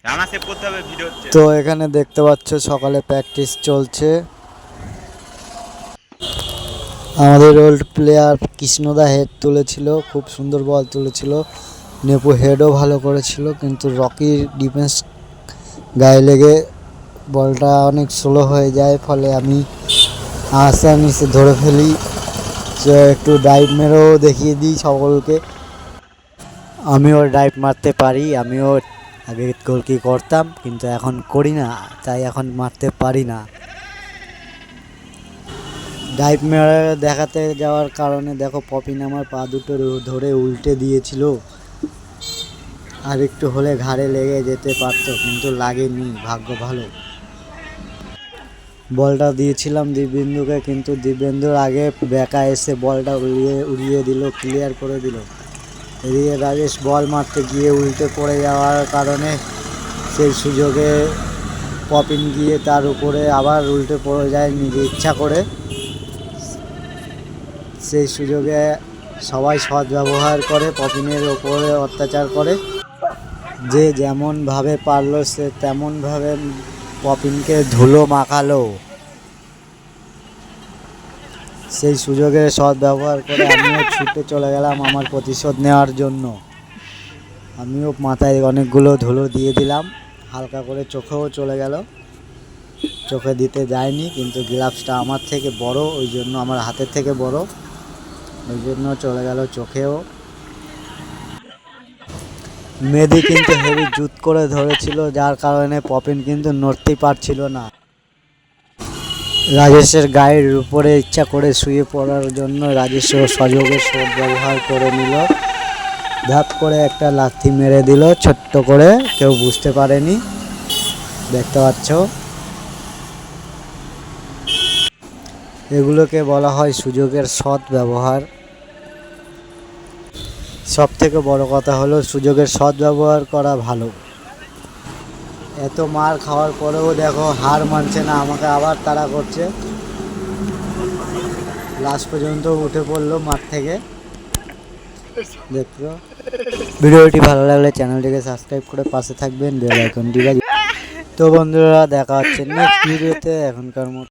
Rana save করতে হবে video হচ্ছে। তো এখানে দেখতে পাচ্ছ সকালে প্র্যাকটিস চলছে। আমাদের ওল্ড প্লেয়ার কৃষ্ণদা হেড তুলেছিল, খুব সুন্দর বল তুলেছিল। নেপু হেডও ভালো করেছিল, কিন্তু রকির ডিফেন্স গায়ে লেগে বলটা অনেক স্লো হয়ে যায়, ফলে আমি নিচে ধরে ফেলি। একটু ডাইভ মেরেও দেখিয়ে দিই সকলকে আমিও ডাইভ মারতে পারি। আমিও আগে গোলকি করতাম, কিন্তু এখন করি না, তাই এখন মারতে পারি না। ডাইভ মেরে দেখাতে যাওয়ার কারণে দেখো পপিন আমার পা দুটো ধরে উল্টে দিয়েছিল। আর একটু হলে ঘাড়ে লেগে যেতে পারতো, কিন্তু লাগেনি, ভাগ্য ভালো। বলটা দিয়েছিলাম দিব্যেন্দুকে, কিন্তু দিব্যেন্দুর আগে ব্যাকা এসে বলটা উড়িয়ে দিল, ক্লিয়ার করে দিল। এদিকে রাজেশ বল মারতে গিয়ে উল্টে পড়ে যাওয়ার কারণে সেই সুযোগে পপিন গিয়ে তার উপরে আবার উল্টে পড়ে যায় নিজে ইচ্ছা করে। সেই সুযোগে সবাই সদ্ব্যবহার করে, পপিনের ওপরে অত্যাচার করে। যে যেমনভাবে পারলো সে তেমনভাবে পপিনকে ধুলো মাখালো। সেই সুযোগে সদ্ব্যবহার করে আমিও ছুটে চলে গেলাম আমার প্রতিশোধ নেওয়ার জন্য। আমিও মাথায় অনেকগুলো ধুলো দিয়ে দিলাম, হালকা করে চোখেও চলে গেল। চোখে দিতে যায়নি, কিন্তু গ্লাভসটা আমার থেকে বড়, ওই জন্য আমার হাতের থেকে বড়, ওই জন্য চলে গেল চোখেও। মেহেদি কিন্তু হেভি জুত করে ধরেছিল, যার কারণে পপিন কিন্তু নড়তেই পারছিল না। রাজেশের গায়ের উপরে ইচ্ছা করে শুয়ে পড়ার জন্য রাজেশও সহযোগে ব্যবহার করে নিল। ধাপ করে একটা লাথি মেরে দিল ছোট্ট করে, কেউ বুঝতে পারেনি, দেখতে পাচ্ছ। এগুলোকে বলা হয় সুযোগের সৎ ব্যবহার। সব থেকে বড় কথা হলো সুযোগের সৎ ব্যবহার করা ভালো। এত মার খাওয়ার পরেও দেখো হার মানছে না, আমাকে আবার তাড়া করছে। লাস্ট পর্যন্ত উঠে পড়লো মাঠ থেকে। দেখো ভিডিওটি ভালো লাগলে চ্যানেলটিকে সাবস্ক্রাইব করে পাশে থাকবেন, বেল আইকনটি বাজিয়ে। তো বন্ধুরা দেখা হচ্ছে নেক্সট ভিডিওতে, এখনকার মতো।